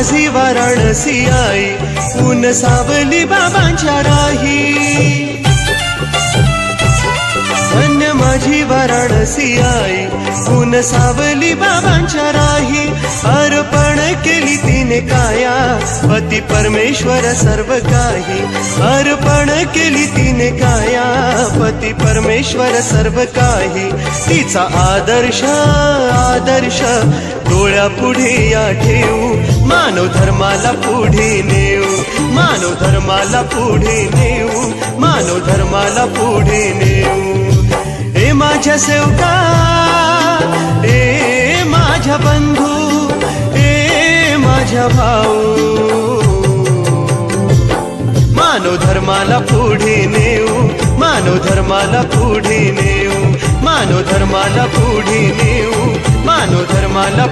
माझी वाराणसी आई, ऊन सावली बाबांच्या राही। धन्य माझी वाराणसी आई, ऊन सावली बाबांच्या राही। अर्पण केली तिने काया, पती परमेश्वर सर्व काही। अर्पण केली तिने काया, पती परमेश्वर सर्व काही। तिचा आदर्श आदर्श डोळ्यापुढे या ठेवू, मानव धर्माला पुढे नेऊ, मानव धर्माला पुढे नेऊ, मानव धर्माला पुढे नेऊ। ए माझ्या सेवका, ए माझ्या बंधू, ए माझ्या भाऊ, मानव धर्माला पुढे नेऊ, मानव धर्माला पुढे नेऊ, मानव धर्माला पुढे नेऊ, मानव धर्माला